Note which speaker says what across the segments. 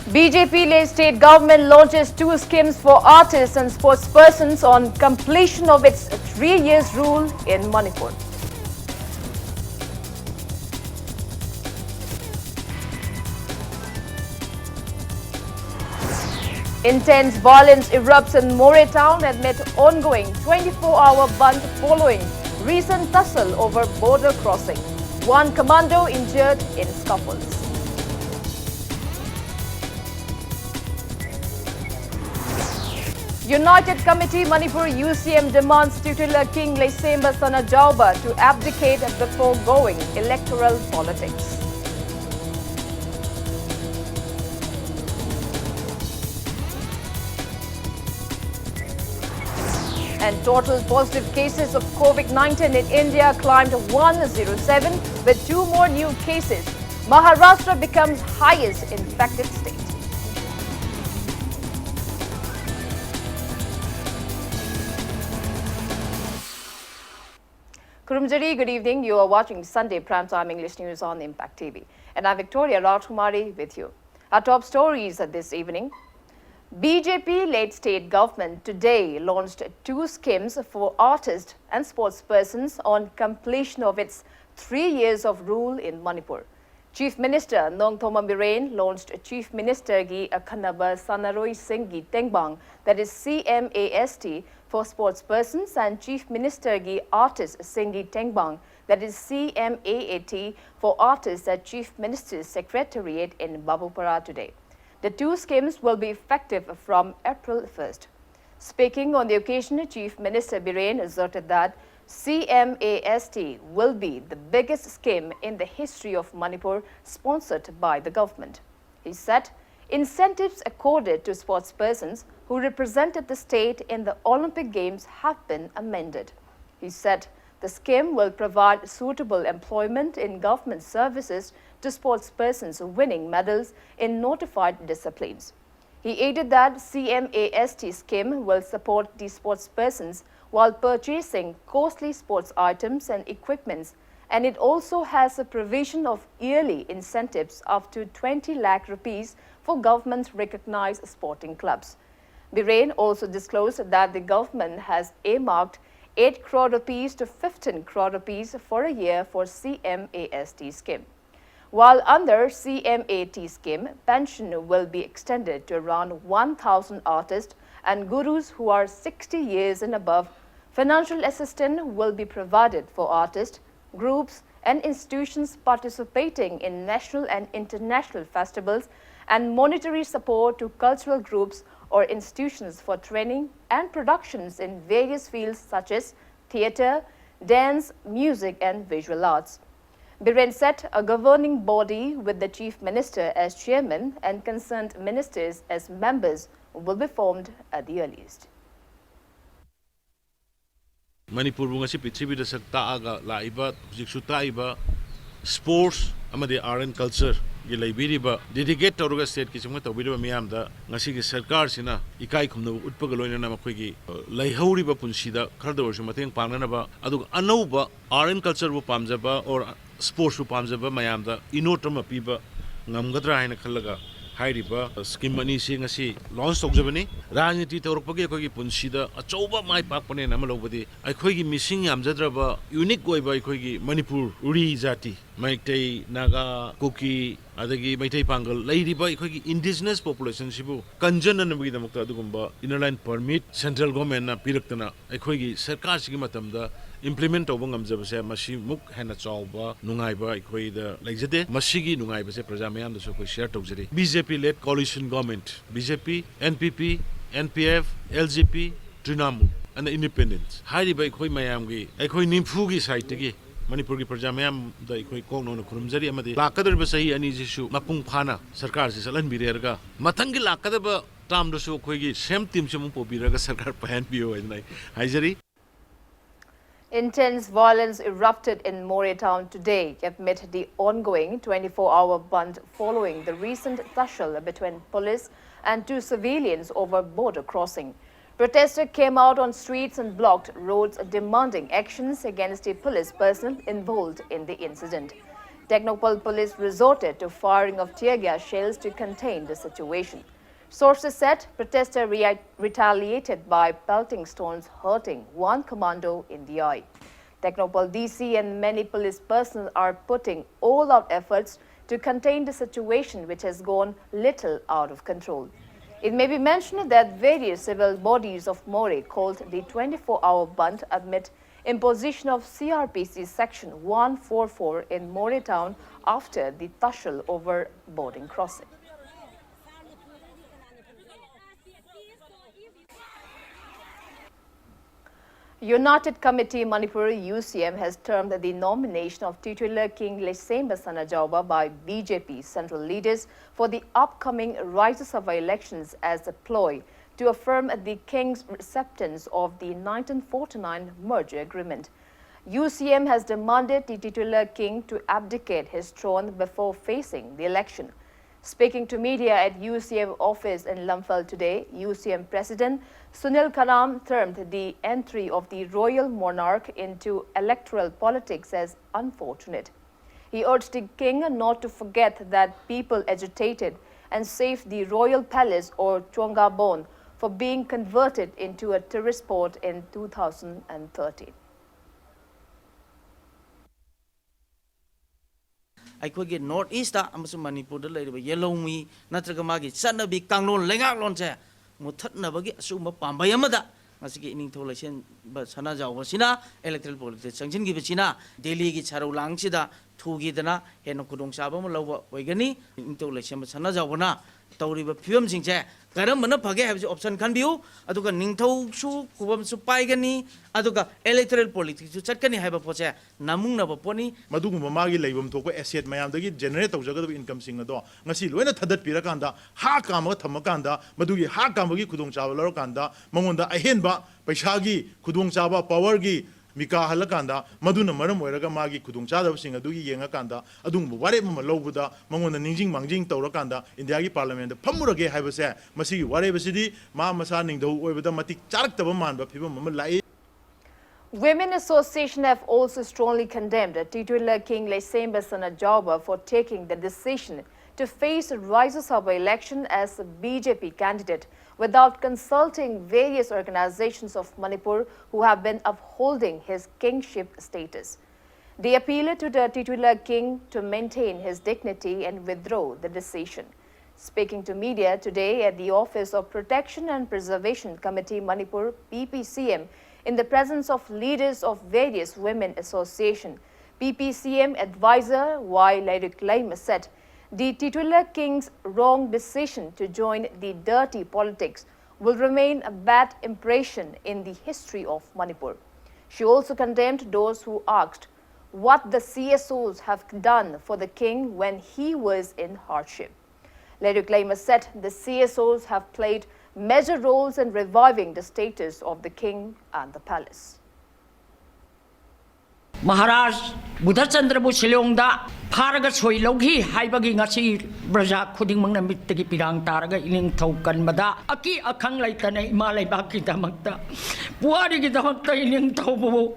Speaker 1: BJP-led state government launches 2 schemes for artists and sportspersons on completion of its 3 years rule in Manipur. Intense violence erupts in Moreh town amid ongoing 24-hour band following recent tussle over border crossing. One commando injured in scuffles. United Committee Manipur UCM demands titular King Leisemba Sanajauba to abdicate before going electoral politics. And total positive cases of COVID-19 in India climbed 107 with 2 more new cases. Maharashtra becomes highest infected state. Kurumjari, good evening. You are watching Sunday Primetime English News on Impact TV. And I'm Victoria Rajkumari with you. Our top stories this evening. BJP-led state government today launched 2 schemes for artists and sportspersons on completion of its 3 years of rule in Manipur. Chief Minister Nongthoma Biren launched Chief Minister Gi Akhanaba Sanaroi Singh Tengbang, that is CMAST, for sportspersons, and Chief Minister Gi Artist Singh Tengbang, that is CMAAT, for artists at Chief Minister's Secretariat in Babupara today. The 2 schemes will be effective from April 1st. Speaking on the occasion, Chief Minister Biren asserted that CMAST will be the biggest scheme in the history of Manipur sponsored by the government. He said incentives accorded to sportspersons who represented the state in the Olympic Games have been amended. He said the scheme will provide suitable employment in government services to sportspersons winning medals in notified disciplines. He added that CMAST scheme will support the sportspersons while purchasing costly sports items and equipments, and it also has a provision of yearly incentives up to 20 lakh rupees for government-recognized sporting clubs. Biren also disclosed that the government has earmarked 8 crore rupees to 15 crore rupees for a year for CMAST scheme. While under CMAT scheme, pension will be extended to around 1,000 artists and gurus who are 60 years and above. Financial assistance will be provided for artists, groups and institutions participating in national and international festivals, and monetary support to cultural groups or institutions for training and productions in various fields such as theatre, dance, music and visual arts. Biren said a governing body with the Chief Minister as chairman and concerned ministers as members will be formed at the earliest.
Speaker 2: Manipur ngasi Prithvi sak taaga laiba hujiksu taiba sports amadi art and culture gi laibiriba dedicate tawruga state ki chungma tawbiriba miyam da ngasi gi sarkar sina ikai khumna utpaga loina na makhoi gi laihoriba punsida kharda warsu mateng pangnana ba adu anauba art and culture bu pamjaba or sports bu pamjaba mayam da inotama piba ngamgadra haina khallaga hairiba scheme ani se ngasi launch tawjabani rajniti tawrukpagi akhoi punsida achauba mai pakpane nama lobadi akhoi gi missing yamjadraba unique goiba akhoi gi Manipur uri jati maitai naga kuki adagi maitai pangal lairiba akhoi gi indigenous population sibu kanjana namagi damakta adugumba inner line permit central government na piraktana akhoi gi sarkar sigi matamda implement tawba ngamjabase masi muk hena chawba nungaiba akhoi da laijade masigi nungaiba se praja mayam da so koi share tawjari BJP led coalition government BJP NPP NPF LGP Trinamool and the independents hairiba akhoi mayam gi akhoi nimfu gi side gi Manipur ki praja mayam da akhoi kongno na khurumjari amadi lakadar ba sahi ani jisu mapung phana sarkar se salan birerga mathangi lakadar ba tam do so akhoi gi same team se mu pobiraga sarkar pahan bio ai haijari.
Speaker 1: Intense violence erupted in Moreh town today amid the ongoing 24-hour band following the recent tussle between police and 2 civilians over border crossing. Protesters came out on streets and blocked roads demanding actions against the police personnel involved in the incident. Technopole police resorted to firing of tear gas shells to contain the situation. Sources said protesters retaliated by pelting stones, hurting one commando in the eye. Technopole DC and many police personnel are putting all-out efforts to contain the situation, which has gone little out of control. It may be mentioned that various civil bodies of Moreh called the 24-hour band amid imposition of CRPC Section 144 in Moreh town after the tussle over boarding crossing. United Committee Manipur UCM has termed the nomination of titular King Lesemba Sanajauba by BJP central leaders for the upcoming Rajya Sabha elections as a ploy to affirm the king's acceptance of the 1949 merger agreement. UCM has demanded the titular king to abdicate his throne before facing the election. Speaking to media at UCM office in Lamphal today, UCM President Sunil Karam termed the entry of the royal monarch into electoral politics as unfortunate. He urged the king not to forget that people agitated and saved the royal palace or Chongabon for being converted into a tourist spot in 2013.
Speaker 3: ꯑꯩꯈꯣꯏꯒꯤ north east ꯑꯃꯁꯨꯡ ꯃꯅꯤꯄꯨꯔꯗ ꯂꯩꯔꯤꯕ ꯌꯦꯜꯂꯧꯃꯤ ꯅꯠꯇ꯭ꯔꯒ ꯃꯥꯒꯤ ꯆꯠꯅꯕꯤ ꯀꯥꯡꯂꯣꯟ ꯂꯩꯉꯥꯛꯂꯣꯟꯁꯦ ꯃꯨꯊꯠꯅꯕꯒꯤ ꯑꯁꯨꯝꯕ ꯄꯥꯝꯕꯩ ꯑꯃꯗ ꯉꯁꯤꯒꯤ ꯏꯅꯤꯡꯊꯧ ꯂꯩꯁꯦꯝꯕ ꯁꯅꯥꯖꯥꯎꯕꯁꯤꯅ ꯏꯂꯦꯛꯇ꯭ꯔꯦꯜ ꯄꯣꯂꯤꯇꯤꯛꯁ ꯆꯪꯁꯤꯟꯈꯤꯕꯁꯤꯅ ꯗꯦꯜꯂꯤꯒꯤ ꯁꯔꯧ ꯂꯥꯡꯁꯤꯗ ꯊꯨꯈꯤꯗꯅ ꯍꯦꯟꯅ ꯈꯨꯗꯣꯡꯆꯥꯕ ꯑꯃ ꯂꯧꯕ ꯑꯣꯏꯒꯅꯤ ꯏꯅꯤꯡꯊꯧ ꯂꯩꯁꯦꯝꯕ ꯁꯅꯥꯖꯥꯎꯕꯅ ꯇꯧꯔꯤꯕ ꯐꯤꯕꯝꯁꯤꯡꯁꯦ ꯀꯔꯝꯕꯅ ꯐꯒꯦ ꯍꯥꯏꯕꯁꯤ ꯑꯣꯞꯁꯟ ꯈꯟꯕꯤꯌꯨ ꯑꯗꯨꯒ ꯅꯤꯡꯊꯧꯁꯨ ꯈꯨꯕꯝꯁꯨ ꯄꯥꯏꯒꯅꯤ ꯑꯗꯨꯒ ꯏꯂꯦꯛꯇ꯭ꯔꯦꯜ ꯄꯣꯂꯤꯇꯤꯛꯁꯁꯨ ꯆꯠꯀꯅꯤ ꯍꯥꯏꯕ ꯄꯣꯠꯁꯦ ꯅꯝꯃꯨꯡꯅꯕ ꯄꯣꯠꯅꯤ
Speaker 2: ꯃꯗꯨꯒꯨꯝꯕ ꯃꯥꯒꯤ ꯂꯩꯐꯝ ꯊꯣꯛꯄ ꯑꯦꯁꯦꯠ ꯃꯌꯥꯝꯗꯒꯤ ꯖꯦꯅꯦꯔꯦꯠ ꯇꯧꯖꯒꯗꯕ ꯏꯟꯀꯝꯁꯤꯡ ꯑꯗꯣ ꯉꯁꯤ ꯂꯣꯏꯅ ꯊꯗꯠꯄꯤꯔꯀꯥꯟꯗ ꯍꯥ ꯀꯥꯝꯃꯒ ꯊꯝꯃꯀꯥꯟꯗ ꯃꯗꯨꯒꯤ ꯍꯥ ꯀꯥꯝꯕꯒꯤ ꯈꯨꯗꯣꯡꯆꯥꯕ ꯂꯧꯔꯀꯥꯟꯗ ꯃꯉꯣꯟꯗ ꯑꯍꯦꯟꯕ ꯄꯩꯁꯥꯒꯤ ꯈꯨꯗꯣꯡꯆꯥꯕ ꯄꯥꯋꯔꯒꯤ ꯃꯤꯀꯥ ꯍꯜꯂꯀꯥꯟꯗ ꯃꯗꯨꯅ ꯃꯔꯝ ꯑꯣꯏꯔꯒ ꯃꯥꯒꯤ ꯈꯨꯗꯣꯡꯆꯥꯗꯕꯁꯤꯡ ꯑꯗꯨꯒꯤ ꯌꯦꯡꯉꯀꯥꯟꯗ ꯑꯗꯨꯒꯨꯝꯕ ꯋꯥꯔꯦꯞ ꯑꯃ ꯂꯧꯕꯗ ꯃꯉꯣꯟꯗ ꯅꯤꯡꯖꯤꯡ ꯃꯥꯡꯖꯤꯡ ꯇꯧꯔꯀꯥꯟꯗ ꯏꯟꯗꯤꯌꯥꯒꯤ ꯄꯥꯔꯂꯤꯌꯥꯃꯦꯟꯗ ꯐꯝꯃꯨꯔꯒꯦ ꯍꯥꯏꯕꯁꯦ ꯃꯁꯤꯒꯤ ꯋꯥꯔꯦꯞ ꯑꯁꯤꯗꯤ ꯃꯥ ꯃꯁꯥ ꯅꯤꯡꯊꯧ ꯑꯣꯏꯕꯗ ꯃꯇꯤꯛ ꯆꯥꯔꯛꯇꯕ ꯃꯥꯟꯕ ꯐꯤꯕꯝ ꯑꯃ ꯂꯥꯛꯏ.
Speaker 1: Women Association have also strongly condemned titular King Lesemba Sanajauba for taking the decision to face Rajya Sabha election as a BJP candidate without consulting various organizations of Manipur who have been upholding his kingship status. They appealed to the titular king to maintain his dignity and withdraw the decision. Speaking to media today at the Office of Protection and Preservation Committee Manipur PPCM, in the presence of leaders of various women associations, PPCM advisor Y. Leruk said the titular king's wrong decision to join the dirty politics will remain a bad impression in the history of Manipur. She also condemned those who asked what the CSOs have done for the king when he was in hardship. Leruk said the CSOs have played major roles in reviving the status of the king and the palace.
Speaker 4: Maharaj Buddhachandra Bushilongda Paraga Soi Logi Haibagi Nasi Braja Kuding Mangamitaki Pirang Taraga Iling Tokan Mada Aki Akang Laitana Malay Baki Damakta Puari Damakta Iling Tobu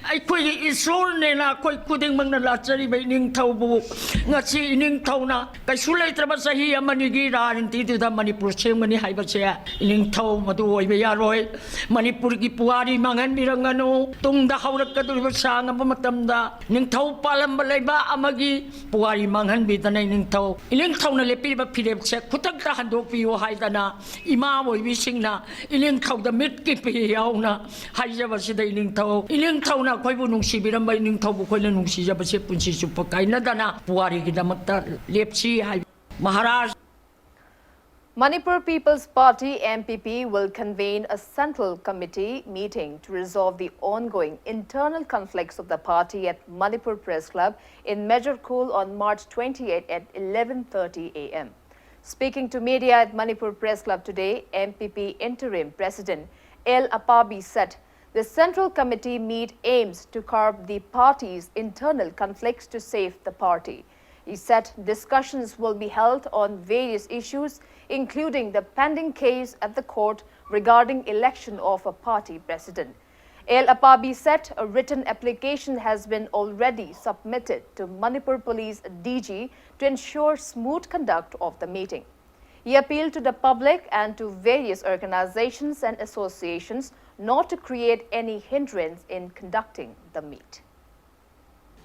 Speaker 4: I quit Isol Nena Koi Kuding Mangalachari by Iling Tobu Nasi Iling Tona Kasula Trabasahi Manigira and Tito the Manipur Chimani Haibachea Iling To Madu Yaroy Manipurki Puari Mangan Mirangano Tung the Hauraka Sang Matamda Ningtau Palambaleba Amagi Puari Mangan Bitana Ningtau Iling Tona Lepiba Pidep Kutaka Handopi Haidana Imamo Wishingna Iling Tau the Mitkipi Yauna Hajavasida Iling Tau Iling Tauna Koibunung Sibiram by Ningtau Bukolanung Sijabasepunsi Supakaina Dana Puari Gidamata Lepsi Maharaj.
Speaker 1: Manipur People's Party MPP will convene a central committee meeting to resolve the ongoing internal conflicts of the party at Manipur Press Club in Majorkul on March 28 at 11:30 a.m. Speaking to media at Manipur Press Club today, MPP Interim President L. Apabi said the central committee meet aims to curb the party's internal conflicts to save the party. He said discussions will be held on various issues, including the pending case at the court regarding election of a party president. El Apabi said a written application has been already submitted to Manipur Police DG to ensure smooth conduct of the meeting. He appealed to the public and to various organizations and associations not to create any hindrance in conducting the meet.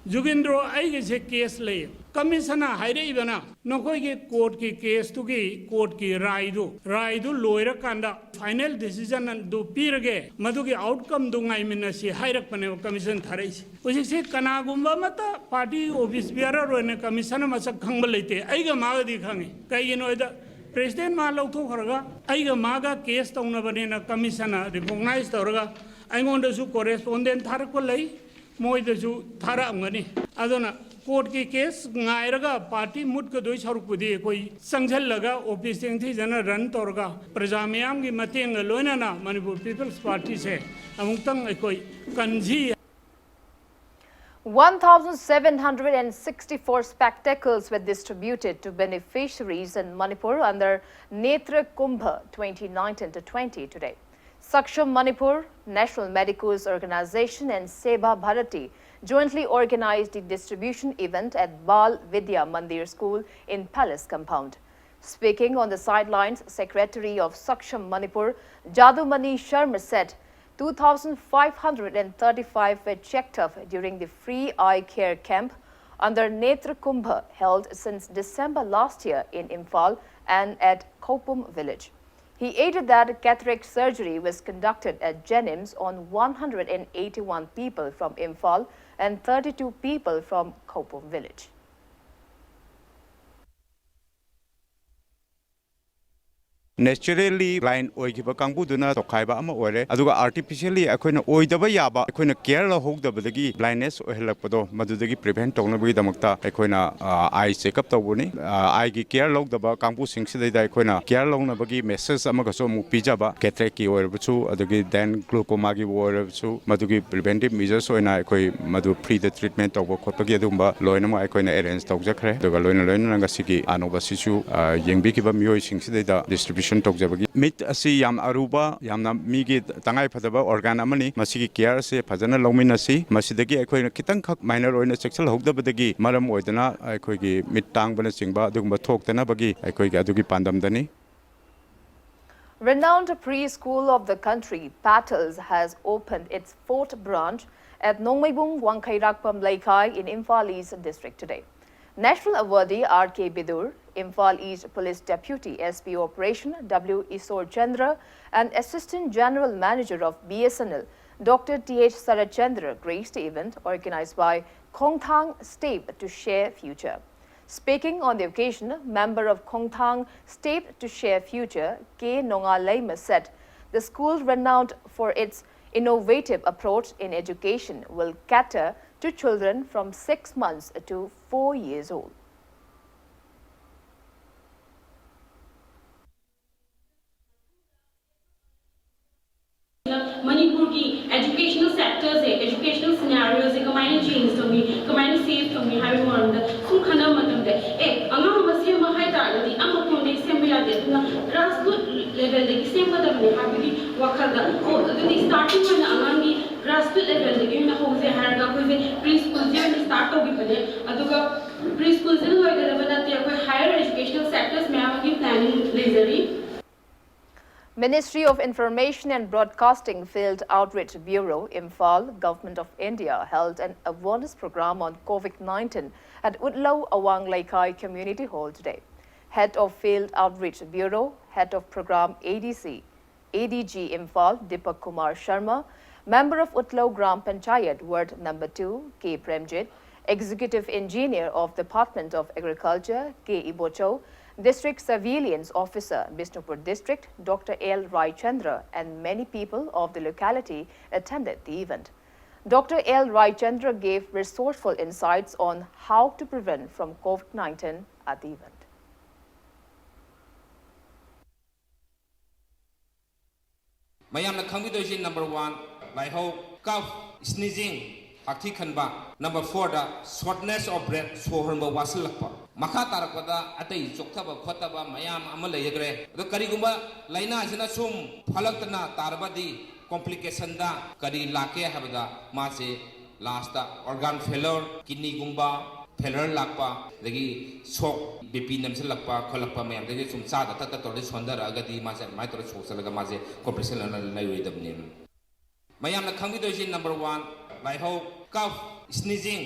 Speaker 5: Jugindro aige case lay commissioner haire ibana nokoige court ki case to ki court ki raidu lawyer kanda final decision and do pirge madugi outcome do ngai minasi hairak pane commission tharais usi se kana gumba mata party office biara roine commissioner masak khangba leite aiga maga di khangi kai no da president ma lo tho kharaga aiga maga case tawna bane na commissioner recognize tawraga aingonda su correspondent tharak ko lei Moidasu Tara Mani. Adona, court case, Nairaga, party, Mutka Sarupudi, Koi, Sanghelaga, Opising Tizana, Ran Torga, Prajamiam, Mating, Lonana, Manipur People's Party say, Amutang Ekoi, Kanji.
Speaker 1: 1,764 spectacles were distributed to beneficiaries in Manipur under Netra Kumbh 2019-20 today. Saksham Manipur, National Medicos Organization and Seva Bharati jointly organized the distribution event at Bal Vidya Mandir School in Palace Compound. Speaking on the sidelines, Secretary of Saksham Manipur, Jadumani Sharma said 2,535 were checked off during the free eye care camp under Netra Kumbh held since December last year in Imphal and at Kopum village. He added that cataract surgery was conducted at Jenims on 181 people from Imphal and 32 people from Kopum village.
Speaker 6: Naturally blind oigiba kangbu tokhaiba ama ore aduga artificially akoina oidaba yaba akoina care la hogdabadagi blindness ohelakpado madudagi prevent tawnabi damakta akoina eye checkup tawbuni eye gi care logdaba kangbu singsidai akoina care lognabagi message amaga so mu pijaba cataract ki oirbuchu adugi then glaucoma gi oirbuchu madugi preventive measures oina akoi madu free the treatment tawba khotpagi adumba loinama akoina arrange tawjakhre aduga loina ngasigi anoba sisu yengbi kiba mioi singsidai distribution Meet asi yam aruba yamna migi tangai phadaba organ amani masigi care se phajana lominasi masidagi akoi kitang khak minor oina sexual hogdabadagi maram oidana akoi gi mittang bana singba dugba thoktana bagi akoi gi adugi pandamdani.
Speaker 1: Renowned preschool of the country, Patels, has opened its 4th branch at Nongmaibung Wangkhairakpam Laikai in Imphal East district today. National awardee R.K. Bidur, Imphal East Police Deputy SP Operation W. Isor Chandra and Assistant General Manager of BSNL, Dr. T.H. Sarachandra, graced the event organized by Khongthang State to Share Future. Speaking on the occasion, member of Khongthang State to Share Future, K. Nongalaima, said the school, renowned for its innovative approach in education, will cater to children from 6 months to 4 years old.
Speaker 7: Manipur ki educational sectors educational scenarios kamaina change tomi kamaina save tomi habi wanda sum khana matam de anga basi ma hai ta di amma ko ne sem ya de na grassroots level de sem madam ne habi wakhal da o the starting when anga ni grassroots level de na ho se har ga ko se preschool je start to bi bane aduga preschool je hoy ga bana te ko higher educational sectors me agi planning lazari.
Speaker 1: Ministry of Information and Broadcasting Field Outreach Bureau, Imphal, Government of India, held an awareness program on COVID-19 at Udlau Awang Laikai Community Hall today. Head of Field Outreach Bureau, Head of Program ADG Imphal, Deepak Kumar Sharma, Member of Udlau Gram Panchayat, Ward Number 2, K. Premjit, Executive Engineer of Department of Agriculture, K. Ibocho, District Surveillance Officer, Bishnupur District, Dr. L. Rai Chandra, and many people of the locality attended the event. Dr. L. Rai Chandra gave resourceful insights on how to prevent from COVID-19 at the event.
Speaker 8: Mayamna khangbidoji number 1, laiho, cough, sneezing, hakthi khanba. Number 4 da shortness of breath, sohorba wasalakpa. Makha tarakpada atai choktaba khotaba mayam ama layagre. Do karigumba laina sina sum phalaktana tarbadi complication da kari lake habada mase last da organ failure kidney gumba failure lakpa dagi shock bp namse lakpa kholakpa mayam dagi sum cha da ta tor sondara agadi mase mai tor shock salaga mase complication lai roidabni mayam na khangbi doji number 1 lai ho cough sneezing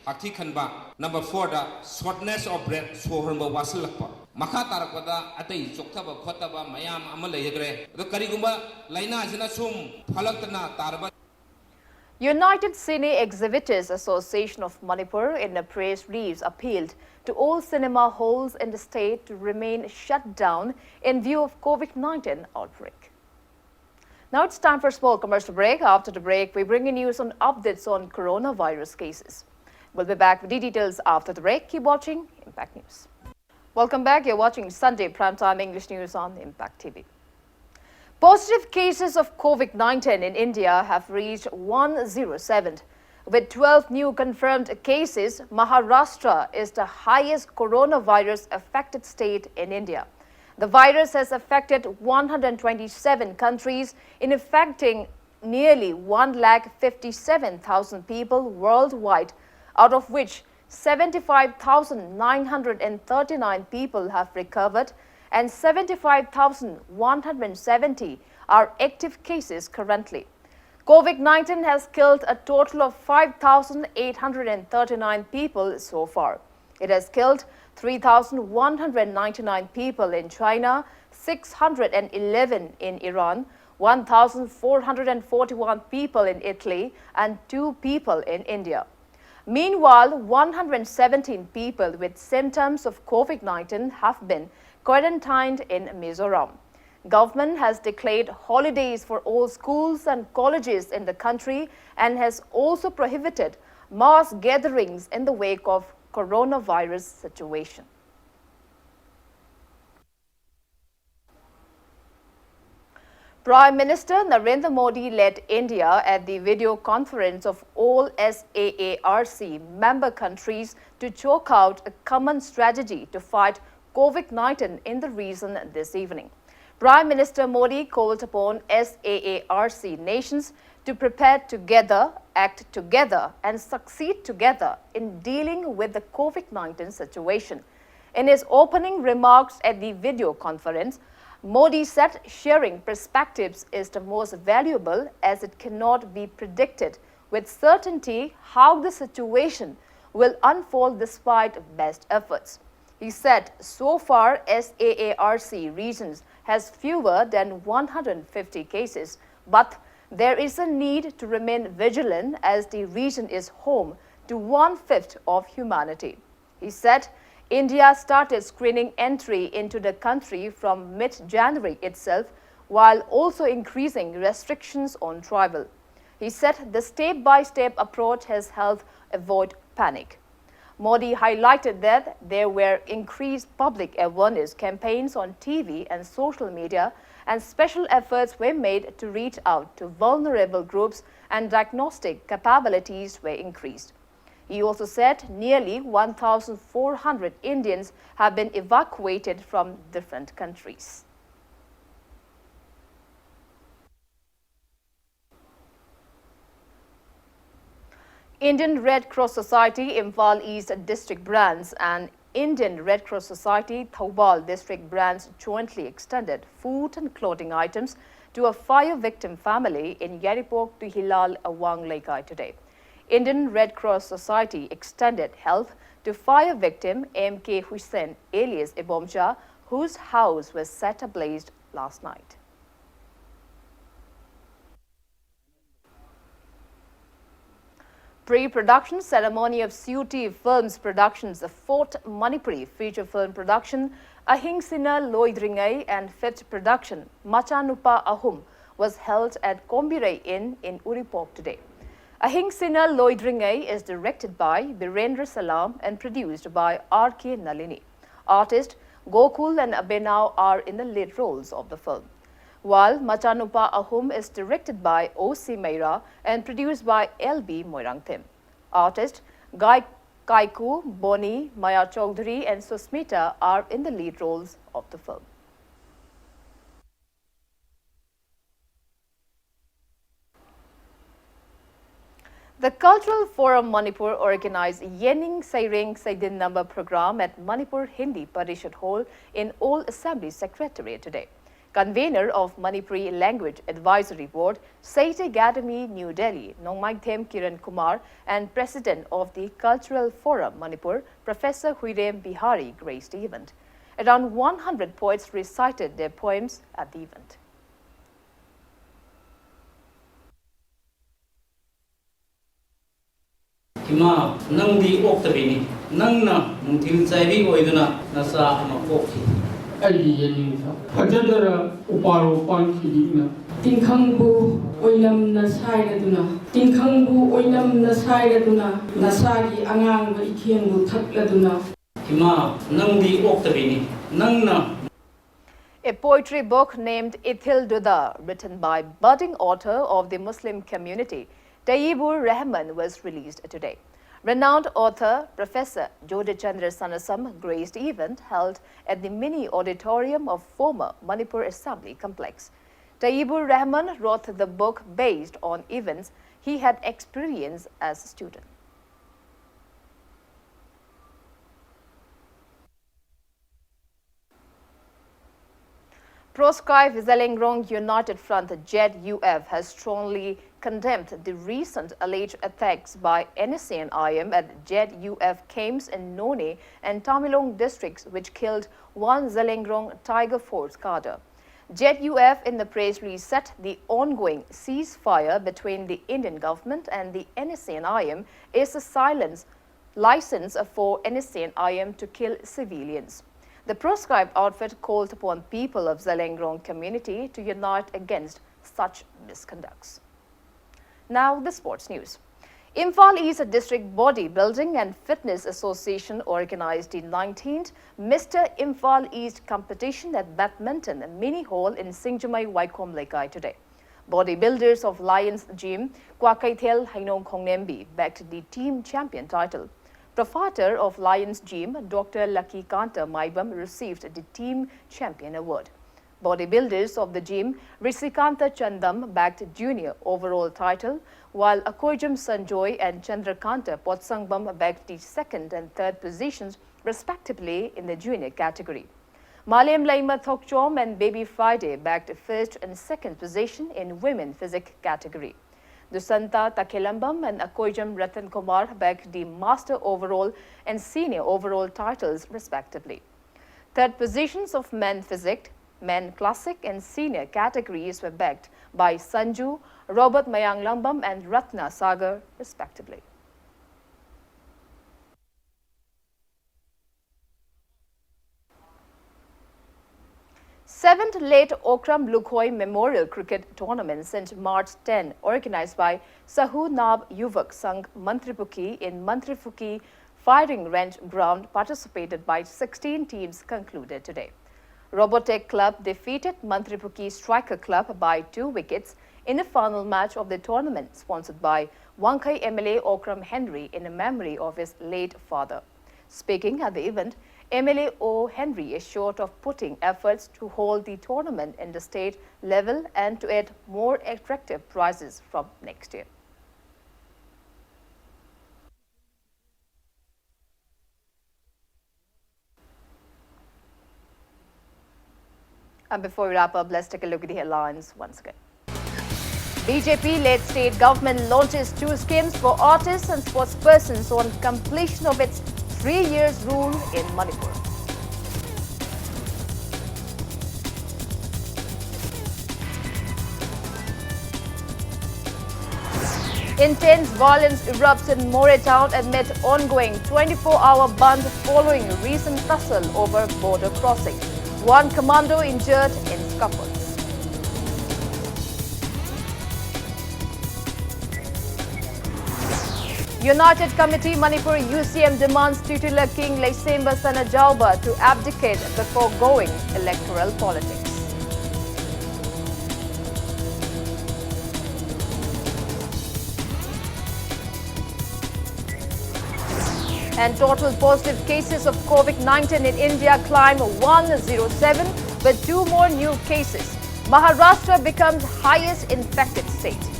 Speaker 8: hakthi khanba number 4 da shortness of breath sohorba wasalakpa makha tarakpada atai chokthaba khotaba mayam ama layagre ado karigumba laina asina sum phalaktana tarba.
Speaker 1: United Cine Exhibitors Association of Manipur in a press release appealed to all cinema halls in the state to remain shut down in view of COVID-19 outbreak. Now it's time for a small commercial break. After the break, we bring you news on updates on coronavirus cases. We'll be back with the details after the break. Keep watching Impact News. Welcome back. You're watching Sunday Primetime English News on Impact TV. Positive cases of COVID-19 in India have reached 107. With 12 new confirmed cases, Maharashtra is the highest coronavirus-affected state in India. The virus has affected 127 countries, affecting nearly 1,57,000 people worldwide, out of which 75,939 people have recovered and 75,170 are active cases currently. COVID-19 has killed a total of 5,839 people so far. It has killed 3,199 people in China, 611 in Iran, 1,441 people in Italy, and 2 people in India. Meanwhile, 117 people with symptoms of COVID-19 have been quarantined in Mizoram. Government has declared holidays for all schools and colleges in the country and has also prohibited mass gatherings in the wake of coronavirus situation. Prime Minister Narendra Modi led India at the video conference of all SAARC member countries to chalk out a common strategy to fight COVID-19 in the region this evening. Prime Minister Modi called upon SAARC nations to prepare together, act together, and succeed together in dealing with the COVID-19 situation. In his opening remarks at the video conference, Modi said sharing perspectives is the most valuable as it cannot be predicted with certainty how the situation will unfold despite best efforts. He said so far SAARC regions has fewer than 150 cases, but there is a need to remain vigilant as the region is home to 1/5 of humanity. He said India started screening entry into the country from mid-January itself, while also increasing restrictions on travel. He said the step-by-step approach has helped avoid panic. Modi highlighted that there were increased public awareness campaigns on TV and social media, and special efforts were made to reach out to vulnerable groups and diagnostic capabilities were increased. He also said nearly 1,400 Indians have been evacuated from different countries. Indian Red Cross Society Imphal East District Branch and Indian Red Cross Society Thoubal District Branch jointly extended food and clothing items to a fire victim family in Yaripok to Hilal Awang Laikai today. Indian Red Cross Society extended help to fire victim M.K. Hussain alias Ibomja, whose house was set ablaze last night. Pre-production ceremony of CUT Films Productions, the 4th Manipuri feature film production, Ahingsina Loidringai, and 5th production, Machanupa Ahum, was held at Kombire Inn in Uripok today. Ahingsina Loidringai is directed by Birendra Salam and produced by R.K. Nalini. Artist Gokul and Abhinav are in the lead roles of the film, while Machanupa Ahum is directed by O.C. Meira and produced by L.B. Moirangthim. Artist Gai Kaiku, Boni, Maya Chaudhary and Susmita are in the lead roles of the film. The Cultural Forum Manipur organized Yening Saireng Saidin Number program at Manipur Hindi Parishad Hall in Old Assembly Secretariat today. Convener of Manipuri Language Advisory Board, State Academy, New Delhi, Nongmaithem Kiran Kumar, and President of the Cultural Forum Manipur, Professor Huirem Bihari, graced the event. Around 100 poets recited their poems at the event.
Speaker 9: Ima nang di oktabini nang na mungtil chaibi oiduna nasa ama kokhi
Speaker 5: ai yening sa hajadara uparo pankidina
Speaker 10: Tingkhangbu oilam na sairaduna Tingkhangbu oilam na sairaduna nasagi angang ba ikhiangbu thakladuna
Speaker 9: Ima nang di oktabini nang na.
Speaker 1: A poetry book named Ithil Duda, written by budding author of the Muslim community, Tayyibur Rahman, was released today. Renowned author Professor Jodhchandra Sanasam graced the event held at the mini auditorium of former Manipur Assembly Complex. Tayyibur Rahman wrote the book based on events he had experienced as a student. Proscribed Zelengrong United Front ZUF has strongly condemned the recent alleged attacks by NSA and IM at ZUF camps in None and Tamilong districts, which killed one Zelengrong Tiger Force cadre. ZUF in the press release said the ongoing ceasefire between the Indian government and the NSA and IM is a license for NSA and IM to kill civilians. The proscribed outfit called upon people of Zelengrong community to unite against such misconducts. Now, the sports news. Imphal East District Bodybuilding and Fitness Association organized the 19th Mr. Imphal East competition at Badminton Mini Hall in Singjamai, Waikom Lekai today. Bodybuilders of Lions Gym, Kwakaithel Hainong Khongnembi, backed the team champion title. Proprietor of Lions Gym, Dr. Lucky Kanta Maibam, received the Team Champion Award. Bodybuilders of the gym, Risikanta Chandam, bagged Junior Overall title, while Akoijam Sanjoy and Chandrakanta Potsangbam bagged the second and third positions, respectively, in the junior category. Malem Laima Thokchom and Baby Friday bagged first and second position in women physique category. Dusanta Takelambam and Akoijam Ratan Kumar bagged the Master Overall and Senior Overall titles, respectively. Third positions of Men Physique, Men Classic and Senior categories were bagged by Sanju, Robert Mayanglambam and Ratna Sagar, respectively. Seventh Late Okram Lukhoi Memorial Cricket Tournament since March 10, organized by Sahu Nab Yuvak Sangh Mantripuki in Mantripuki Firing Range Ground, participated by 16 teams, concluded today. Robotech Club defeated Mantripuki Striker Club by 2 wickets in the final match of the tournament, sponsored by Wankai MLA Okram Henry in memory of his late father. Speaking at the event, MLA O. Henry assured of putting efforts to hold the tournament in the state level and to add more attractive prizes from next year. And before we wrap up, let's take a look at the headlines once again. BJP-led state government launches 2 schemes for artists and sportspersons on completion of its 3 years rule in Manipur. Intense violence erupts in Moreh town amid ongoing 24-hour band following recent tussle over border crossing. 1 commando injured in scuffle. United Committee Manipur UCM demands titular King Leisemba Sanajauba to abdicate before going electoral politics. And total positive cases of COVID-19 in India climb 107 with 2 more new cases. Maharashtra becomes highest infected state.